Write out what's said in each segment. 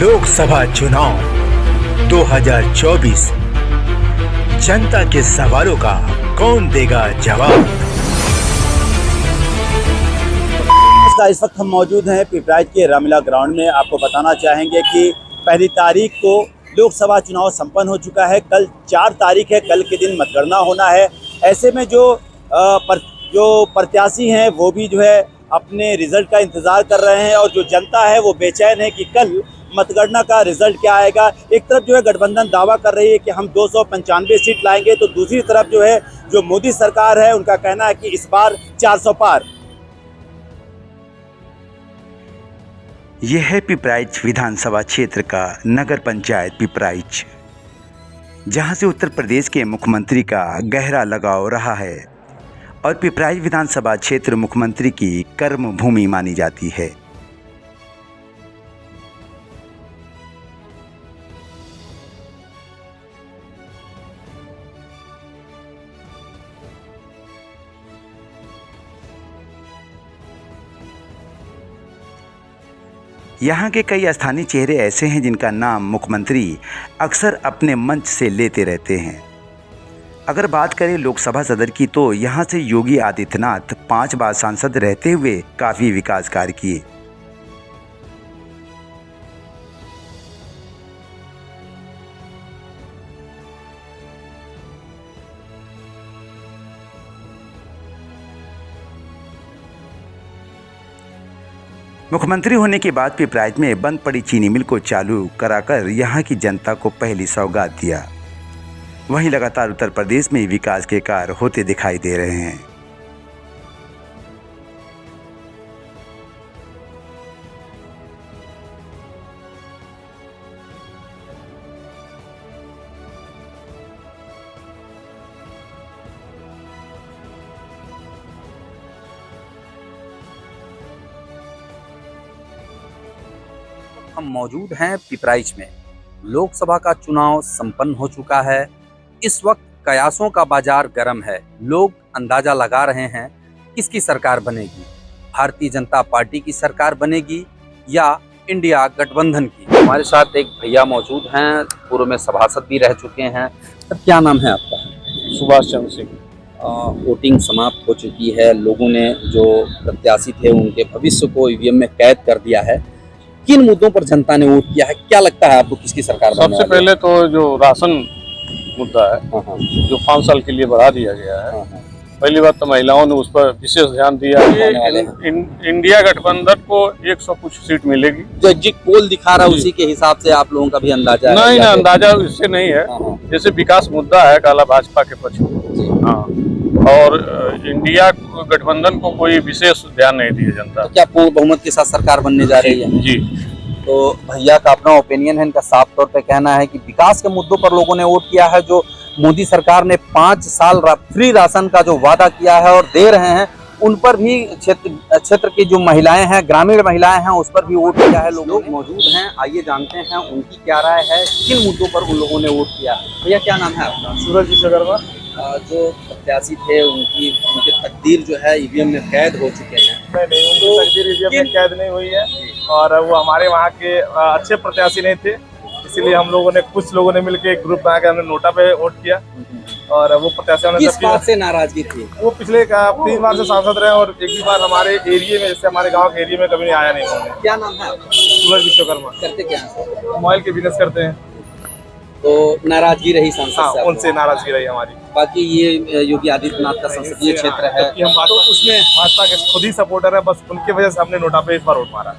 लोकसभा चुनाव 2024 जनता के सवालों का कौन देगा जवाब। इस वक्त हम मौजूद हैं पिपराइच के रामलीला ग्राउंड में। आपको बताना चाहेंगे कि पहली तारीख को लोकसभा चुनाव संपन्न हो चुका है। कल 4 तारीख है, कल के दिन मतगणना होना है। ऐसे में जो प्रत्याशी हैं वो भी जो है अपने रिजल्ट का इंतज़ार कर रहे हैं और जो जनता है वो बेचैन है कि कल मतगणना का रिजल्ट क्या आएगा। एक तरफ जो है गठबंधन दावा कर रही है कि हम 295 सीट लाएंगे, तो दूसरी तरफ जो है जो मोदी सरकार है उनका कहना है कि इस बार 400 पार। यह है पिपराइच विधानसभा क्षेत्र का नगर पंचायत पिपराइच, जहां से उत्तर प्रदेश के मुख्यमंत्री का गहरा लगाव रहा है और पिपराइच विधानसभा क्षेत्र मुख्यमंत्री की कर्म भूमि मानी जाती है। यहाँ के कई स्थानीय चेहरे ऐसे हैं जिनका नाम मुख्यमंत्री अक्सर अपने मंच से लेते रहते हैं। अगर बात करें लोकसभा सदर की, तो यहाँ से योगी आदित्यनाथ 5 बार सांसद रहते हुए काफ़ी विकास कार्य किए। मुख्यमंत्री होने के बाद पिपराइच में बंद पड़ी चीनी मिल को चालू कराकर यहाँ की जनता को पहली सौगात दिया। वहीं लगातार उत्तर प्रदेश में विकास के कार्य होते दिखाई दे रहे हैं। हम मौजूद हैं पिपराइच में। लोकसभा का चुनाव संपन्न हो चुका है। इस वक्त कयासों का बाजार गर्म है। लोग अंदाजा लगा रहे हैं किसकी सरकार बनेगी, भारतीय जनता पार्टी की सरकार बनेगी या इंडिया गठबंधन की। हमारे साथ एक भैया मौजूद हैं, पूर्व में सभासद भी रह चुके हैं। सर, क्या नाम है आपका? सुभाष चंद्र सिंह। वोटिंग समाप्त हो चुकी है। लोगों ने जो प्रत्याशी थे उनके भविष्य को ईवीएम में कैद कर दिया है। किन मुद्दों पर जनता ने वोट किया है? क्या लगता है आपको किसकी सरकार बनने वाली है? सबसे पहले तो जो राशन मुद्दा है, जो 5 साल के लिए बढ़ा दिया गया है। पहली बात तो महिलाओं ने उस पर विशेष ध्यान दिया है। इंडिया गठबंधन को 100 कुछ सीट मिलेगी। जो एग्जिट पोल दिखा रहा है उसी के हिसाब से आप लोगों का भी अंदाजा नहीं ना, अंदाजा इससे नहीं है। जैसे विकास मुद्दा है, काला भाजपा के पक्ष में। हाँ, और इंडिया गठबंधन को कोई विशेष ध्यान नहीं दिया जनता। तो क्या पूर्ण बहुमत के साथ सरकार बनने जा रही है? जी। तो भैया का अपना ओपिनियन है। इनका साफ तौर पे कहना है कि विकास के मुद्दों पर लोगों ने वोट किया है। जो मोदी सरकार ने 5 साल फ्री राशन का जो वादा किया है और दे रहे हैं, उन पर भी क्षेत्र की जो महिलाएं हैं, ग्रामीण महिलाएं हैं, उस पर भी वोट किया है। लोग मौजूद हैं, आइए जानते हैं उनकी क्या राय है, किन मुद्दों पर उन लोगों ने वोट किया। भैया क्या नाम है आपका? सूरज विश्वकर्मा। जो प्रत्याशी थे उनकी तकदीर जो है ईवीएम में कैद हो चुके हैं। नहीं, उनकी तकदीर ईवीएम में कैद नहीं हुई है और वो हमारे वहाँ के अच्छे प्रत्याशी नहीं थे, इसीलिए हम लोगों ने, कुछ लोगों ने मिलकर एक ग्रुप बनाकर हमने नोटा पे वोट किया और वो प्रत्याशियों ने किस बात से नाराजगी थी? वो पिछले 3 बार से सांसद रहे और एक भी बार हमारे एरिया में, जैसे हमारे गांव के एरिया में कभी नहीं आया नहीं उन्होंने। क्या नाम है? सूरज विश्वकर्मा। करते क्या है? मोबाइल के बिजनेस करते हैं। तो नाराजगी रही सांसद हाँ, से? उनसे नाराजगी रही हमारी। बाकी ये योगी आदित्यनाथ का संसदीय क्षेत्र है, हम तो उसमें भाजपा के खुद ही सपोर्टर है, बस उनकी वजह से हमने नोटा पे इस बार वोट मारा।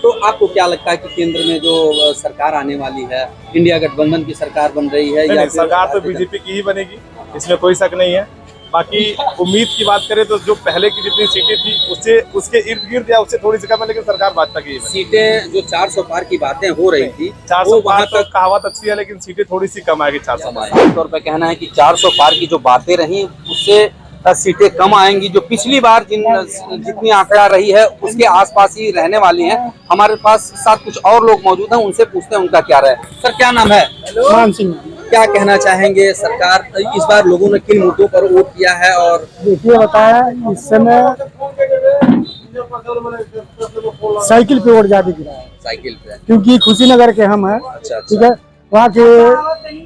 तो आपको क्या लगता है कि केंद्र में जो सरकार आने वाली है, इंडिया गठबंधन की सरकार बन रही है या सरकार तो बीजेपी की ही बनेगी, इसमें कोई शक नहीं है। बाकी उम्मीद की बात करें तो जो पहले की जितनी सीटें थी उससे, उसके इर्द गिर्द या उससे थोड़ी सी कम है, लेकिन सरकार भाजपा की ही बनेगी। सीटें जो 400 पार की बातें हो रही थी, 400 पार तो कहावत अच्छी है, लेकिन सीटें थोड़ी सी कम आएगी 400 पार। आमतौर पर कहना है कि 400 पार की जो बातें रही उससे सीटें कम आएंगी। जो पिछली बार जितनी आंकड़ा रही है उसके आसपास ही रहने वाली हैं। हमारे पास साथ कुछ और लोग मौजूद हैं, उनसे पूछते हैं उनका क्या राय। सर, क्या नाम है? मान सिंह। क्या कहना चाहेंगे, सरकार इस बार लोगों ने किन मुद्दों पर वोट किया है? और देखिए, बताया इस समय साइकिल पे वोट ज्यादा गिरा है, साइकिल पे। क्योंकि खुशीनगर के हम हैं। अच्छा ठीक है, वहाँ के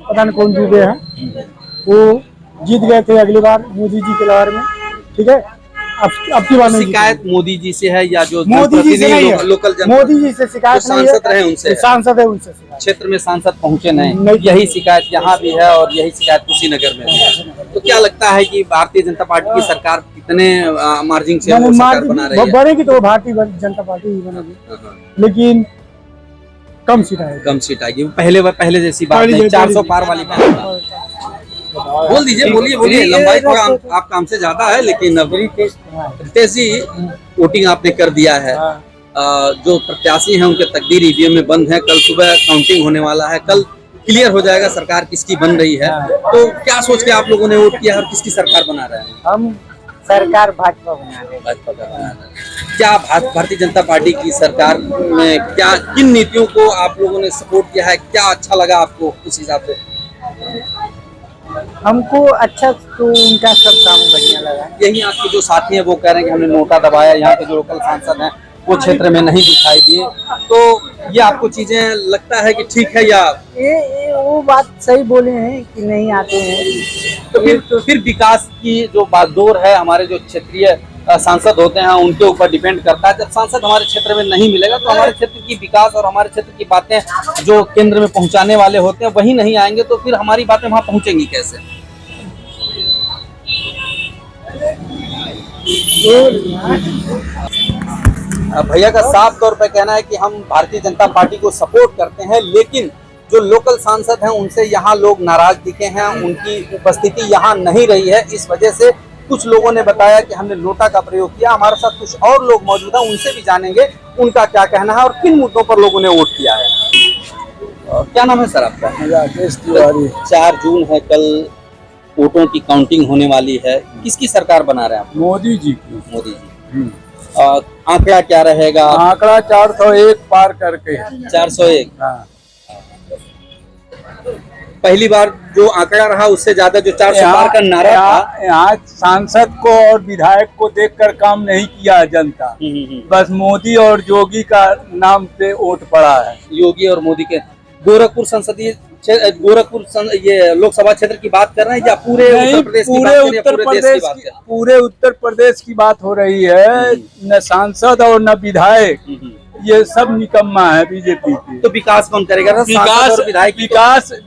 पता नहीं कौन जीते हैं, वो जीत गए थे अगली बार मोदी जी के लहर में। ठीक है, अब की बार नहीं शिकायत मोदी जी से है या जो मोदी जी से नहीं है, लोकल मोदी जी से शिकायत नहीं है, सांसद रहे उनसे, सांसद है उनसे शिकायत। क्षेत्र में सांसद पहुंचे नहीं, नहीं। यही शिकायत यहाँ भी है और यही शिकायत कुशीनगर में भी है। तो क्या लगता है कि भारतीय जनता पार्टी की सरकार कितने मार्जिन से वो सरकार बना रही है? बनेगी तो भारतीय जनता पार्टी ही बनेगी, लेकिन कम सीट आएगी। कम सीट आएगी, पहले जैसी बात नहीं, 400 पार वाली बात। बोल दीजिए, बोलिए, लंबाई थोड़ा आप काम से ज्यादा है, लेकिन रितेश जी वोटिंग आपने कर दिया है। जो प्रत्याशी हैं उनके तकदीर ईवीएम में बंद है, कल सुबह काउंटिंग होने वाला है, कल क्लियर हो जाएगा सरकार किसकी बन रही है। तो क्या सोच के आप लोगों ने वोट किया और किसकी सरकार बना रहे हैं? हम सरकार भाजपा बना रहे हैं। भाजपा का बना रहे हैं। क्या भारतीय जनता पार्टी की सरकार में क्या किन नीतियों को आप लोगों ने सपोर्ट किया है, क्या अच्छा लगा आपको उस हिसाब से? हमको अच्छा तो उनका सब काम बढ़िया लगा। यही आपके जो साथी हैं वो कह रहे हैं कि हमने नोटा दबाया, यहाँ के जो लोकल सांसद हैं वो क्षेत्र में नहीं दिखाई दिए, तो ये आपको चीजें लगता है कि ठीक है या ये वो बात सही बोले हैं कि नहीं आते हैं। तो फिर विकास की जो बागडोर है हमारे जो क्षेत्रीय सांसद होते हैं उनके ऊपर डिपेंड करता है। जब सांसद हमारे क्षेत्र में नहीं मिलेगा तो हमारे क्षेत्र की विकास और हमारे क्षेत्र की बातें जो केंद्र में पहुंचाने वाले होते हैं वही नहीं आएंगे, तो फिर हमारी बातें वहां पहुंचेंगी कैसे? भैया का साफ तौर पर कहना है कि हम भारतीय जनता पार्टी को सपोर्ट करते हैं, लेकिन जो लोकल सांसद हैं उनसे यहाँ लोग नाराज दिखे हैं, उनकी उपस्थिति यहाँ नहीं रही है। इस वजह से कुछ लोगों ने बताया कि हमने नोटा का प्रयोग किया। हमारे साथ कुछ और लोग मौजूद हैं, उनसे भी जानेंगे उनका क्या कहना है और किन मुद्दों पर लोगों ने वोट किया है। क्या नाम है सर आपका? राकेश तिवारी। 4 जून है, कल वोटों की काउंटिंग होने वाली है। किसकी सरकार बना रहे हैं आप? मोदी जी की। मोदी जी। आंकड़ा क्या रहेगा? आंकड़ा 401 पार करके। 401। हाँ। पहली बार जो आंकड़ा रहा उससे ज्यादा जो 400 पार का नारा था। यहाँ सांसद को और विधायक को देखकर काम नहीं किया जनता, बस मोदी और योगी का नाम पे वोट पड़ा है। योगी और मोदी के गोरखपुर संसदीय ये लोकसभा क्षेत्र की बात कर रहे हैं या पूरे उत्तर प्रदेश की बात कर रहे हैं? पूरे उत्तर प्रदेश की बात हो रही है। न सांसद और न विधायक, ये सब निकम्मा है बीजेपी की। तो विकास कौन करेगा?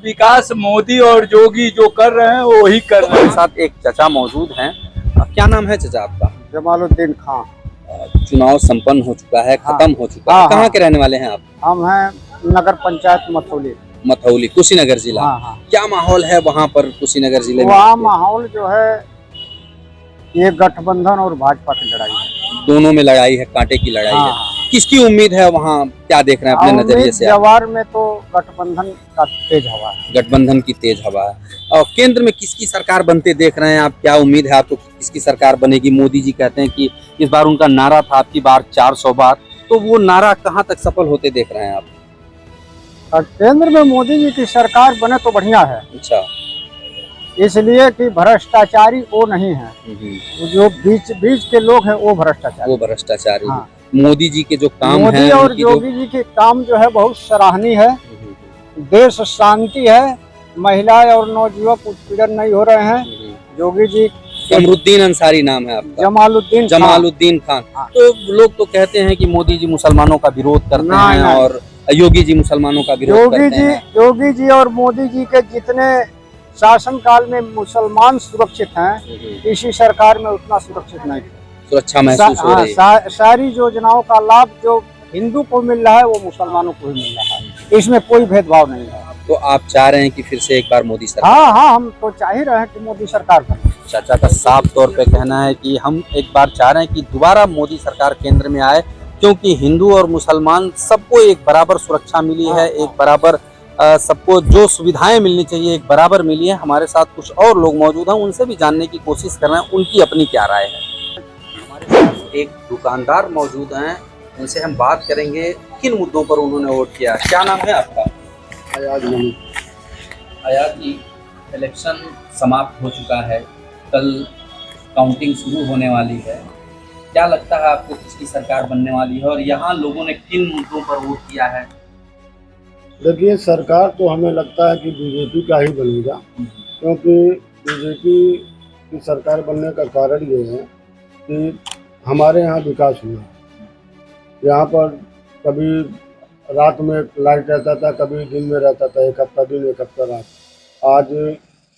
विकास मोदी और योगी जो कर रहे हैं वो ही कर रहे हैं। साथ एक चाचा मौजूद हैं। क्या नाम है चाचा आपका? जमालुद्दीन खान। चुनाव संपन्न हो चुका है, खत्म हो चुका है। कहाँ के रहने वाले हैं आप? हम हैं नगर पंचायत मथौली, कुशीनगर जिला। क्या माहौल है वहाँ पर कुशीनगर जिले में? वहाँ माहौल जो है ये गठबंधन और भाजपा की लड़ाई है। दोनों में लड़ाई है, कांटे की लड़ाई है। किसकी उम्मीद है वहाँ, क्या देख रहे हैं अपने नजरिए से? जवार में तो गठबंधन का तेज हवा है। गठबंधन की तेज हवा है। और केंद्र में किसकी सरकार बनते देख रहे हैं आप? क्या उम्मीद है आपको किसकी सरकार बनेगी? मोदी जी कहते हैं कि इस बार उनका नारा था आपकी बार 400 बार, तो वो नारा कहाँ तक सफल होते देख रहे हैं आप? केंद्र में मोदी जी की सरकार बने तो बढ़िया है। अच्छा, इसलिए कि भ्रष्टाचारी वो नहीं है, जो बीच के लोग हैं वो भ्रष्टाचारी। हाँ। मोदी जी के जो काम मोदी है और योगी जी के काम जो है बहुत सराहनीय है। देश शांति है, महिलाएं और नौजुवक उत्पीड़न नहीं हो रहे हैं। योगी जी कमरुद्दीन अंसारी नाम है आपका? जमालुद्दीन खान। तो लोग तो कहते हैं कि मोदी जी मुसलमानों का विरोध करते हैं और योगी जी मुसलमानों का विरोध करते हैं। योगी जी और मोदी जी के जितने शासन काल में मुसलमान सुरक्षित हैं, इसी सरकार में उतना सुरक्षित नहीं है। सुरक्षा महसूस हो रही है। सारी योजनाओं का लाभ जो हिंदू को मिल रहा है वो मुसलमानों को ही मिल रहा है, इसमें कोई भेदभाव नहीं है। तो आप चाह रहे हैं कि फिर से एक बार मोदी सरकार? हाँ, हम तो चाह ही रहे हैं कि मोदी सरकार बने। चाचा का साफ तौर पे कहना है कि हम एक बार चाह रहे हैं कि दोबारा मोदी सरकार केंद्र में आए, क्योंकि हिंदू और मुसलमान सबको एक बराबर सुरक्षा मिली है, एक बराबर सबको जो सुविधाएं मिलनी चाहिए एक बराबर मिली है। हमारे साथ कुछ और लोग मौजूद हैं, उनसे भी जानने की कोशिश कर रहे हैं उनकी अपनी क्या राय है। हमारे साथ एक दुकानदार मौजूद हैं, उनसे हम बात करेंगे किन मुद्दों पर उन्होंने वोट किया। क्या नाम है आपका? आयात जी, इलेक्शन समाप्त हो चुका है, कल काउंटिंग शुरू होने वाली है। क्या लगता है आपको किसकी सरकार बनने वाली है और यहाँ लोगों ने किन मुद्दों पर वोट किया है? देखिए, सरकार तो हमें लगता है कि बीजेपी का ही बनेगा, क्योंकि बीजेपी की सरकार बनने का कारण ये है कि हमारे यहाँ विकास हुआ। यहाँ पर कभी रात में लाइट रहता था, कभी दिन में रहता था, एक हफ्ता दिन एक हफ्ता रात। आज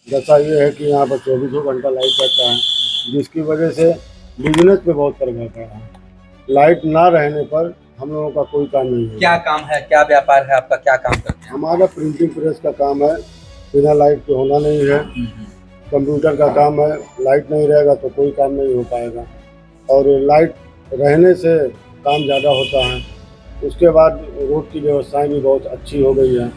दशा ये है कि यहाँ पर 24 घंटा लाइट रहता है, जिसकी वजह से बिजनेस पे बहुत प्रभाव पड़ा है। लाइट ना रहने पर हम लोगों का कोई काम नहीं है। क्या काम है, क्या व्यापार है आपका, क्या काम करते हैं? हमारा प्रिंटिंग प्रेस का काम है, बिना लाइट के होना नहीं है। कंप्यूटर का काम है, लाइट नहीं रहेगा तो कोई काम नहीं हो पाएगा, और लाइट रहने से काम ज़्यादा होता है। उसके बाद रोड की व्यवस्थाएं भी बहुत अच्छी हो गई है,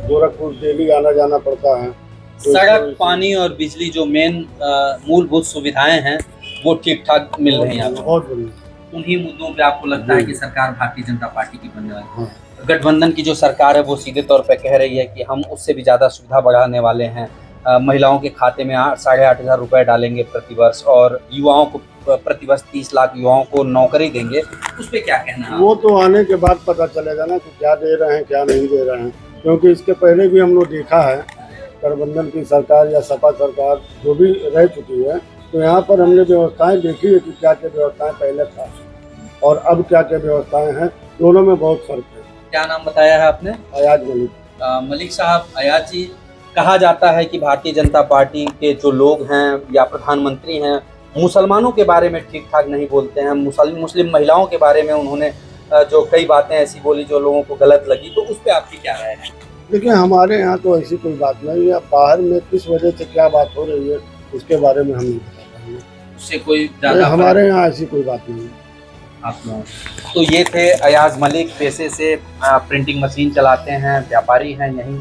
गोरखपुर डेली आना जाना पड़ता है। तो सड़क, पानी और बिजली जो मेन मूलभूत सुविधाएं हैं वो ठीक ठाक मिल रही हैं यहाँ पर। बहुत बढ़िया। उन्हीं मुद्दों पे आपको लगता है कि सरकार भारतीय जनता पार्टी की बनने वाली है? गठबंधन की जो सरकार है वो सीधे तौर पे कह रही है कि हम उससे भी ज़्यादा सुविधा बढ़ाने वाले हैं, महिलाओं के खाते में 8,500 रुपये डालेंगे प्रतिवर्ष, और युवाओं को प्रतिवर्ष 30 लाख युवाओं को नौकरी देंगे। उस पर क्या कहना है? वो तो आने के बाद पता चलेगा ना कि क्या दे रहे हैं क्या नहीं दे रहे हैं, क्योंकि इसके पहले भी हम लोग देखा है गठबंधन की सरकार या सपा सरकार जो भी रह चुकी है, तो यहाँ पर हमने व्यवस्थाएं देखी है कि क्या क्या व्यवस्थाएं पहले था और अब क्या क्या व्यवस्थाएं हैं, दोनों में बहुत फर्क है। क्या नाम बताया है आपने? अयाज मलिक। मलिक साहब, अयाज जी, कहा जाता है कि भारतीय जनता पार्टी के जो लोग हैं या प्रधानमंत्री हैं मुसलमानों के बारे में ठीक ठाक नहीं बोलते हैं। मुस्लिम महिलाओं के बारे में उन्होंने जो कई बातें ऐसी बोली जो लोगों को गलत लगी, तो उस पर आपकी क्या राय है? देखिए, हमारे यहाँ तो ऐसी कोई बात नहीं है। बाहर में किस वजह से क्या बात हो रही है उसके बारे में हम नहीं बता पाएंगे। उससे कोई ज़्यादा हमारे यहाँ ऐसी कोई बात नहीं है। आप लोग तो ये थे अयाज मलिक, पेशे से प्रिंटिंग मशीन चलाते हैं, व्यापारी हैं यहीं।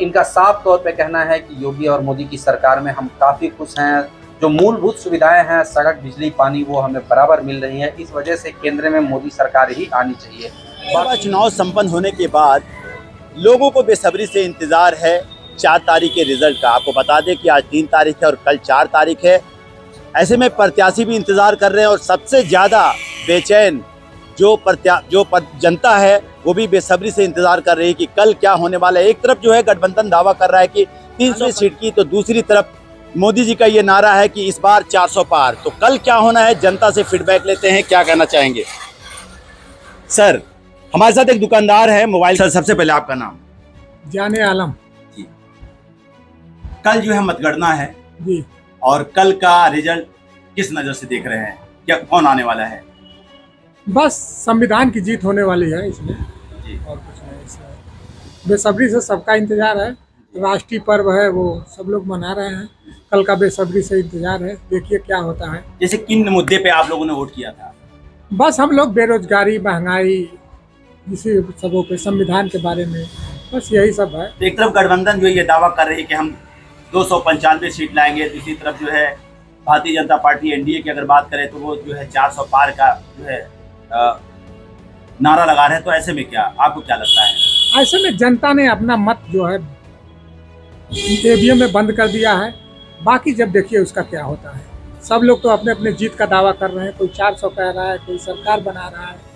इनका साफ तौर पे कहना है कि योगी और मोदी की सरकार में हम काफ़ी खुश हैं। जो मूलभूत सुविधाएं हैं, सड़क, बिजली, पानी, वो हमें बराबर मिल रही हैं। इस वजह से केंद्र में मोदी सरकार ही आनी चाहिए। लोकसभा चुनाव संपन्न होने के बाद लोगों को बेसब्री से इंतज़ार है 4 तारीख के रिजल्ट का। आपको बता दें कि आज 3 तारीख है और कल 4 तारीख है। ऐसे में प्रत्याशी भी इंतज़ार कर रहे हैं और सबसे ज़्यादा बेचैन जो जनता है वो भी बेसब्री से इंतज़ार कर रही है कि कल क्या होने वाला है। एक तरफ जो है गठबंधन दावा कर रहा है कि 300 सीट की, तो दूसरी तरफ मोदी जी का ये नारा है कि इस बार 400 पार। तो कल क्या होना है, जनता से फीडबैक लेते हैं, क्या कहना चाहेंगे। सर, हमारे साथ एक दुकानदार है मोबाइल। सर, सबसे पहले आपका नाम? जाने आलम जी। कल जो है मतगणना है जी, और कल का रिजल्ट किस नज़र से देख रहे हैं, क्या कौन आने वाला है? बस संविधान की जीत होने वाली है इसमें जी। और कुछ नहीं। इसमें बेसब्री से सबका इंतजार है, राष्ट्रीय पर्व है वो सब लोग मना रहे हैं। कल का बेसब्री से इंतजार है, देखिए क्या होता है। जैसे किन मुद्दे पे आप लोगों ने वोट किया था? बस हम लोग बेरोजगारी, महंगाई, इसी सबों पे, संविधान के बारे में, बस यही सब है। तो एक तरफ गठबंधन जो ये दावा कर रही है कि हम 295 सीट लाएंगे, दूसरी तरफ जो है भारतीय जनता पार्टी एनडीए की अगर बात करें तो वो जो है 400 पार का जो है नारा लगा रहे हैं। तो ऐसे में क्या आपको क्या लगता है? ऐसे में जनता ने अपना मत जो है ईवीएम में बंद कर दिया है। बाकी जब देखिए उसका क्या होता है। सब लोग तो अपने अपने जीत का दावा कर रहे हैं, कोई 400 कह रहा है, कोई सरकार बना रहा है।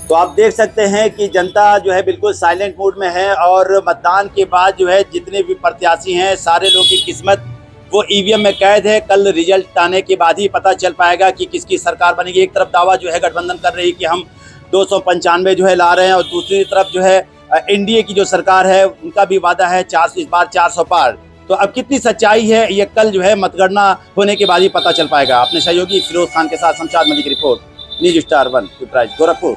तो आप देख सकते हैं कि जनता जो है बिल्कुल साइलेंट मोड में है और मतदान के बाद जो है जितने भी प्रत्याशी हैं सारे लोगों की किस्मत वो ईवीएम में कैद है। कल रिजल्ट आने के बाद ही पता चल पाएगा कि किसकी सरकार बनेगी। एक तरफ दावा जो है गठबंधन कर रही है कि हम 295 जो है ला रहे हैं, और दूसरी तरफ जो है एनडीए की जो सरकार है उनका भी वादा है इस बार 400 पार। तो अब कितनी सच्चाई है ये कल जो है मतगणना होने के बाद ही पता चल पाएगा। अपने सहयोगी फिरोज खान के साथ Shamshad Malik, report news star 1 Pipraich, Gorakhpur.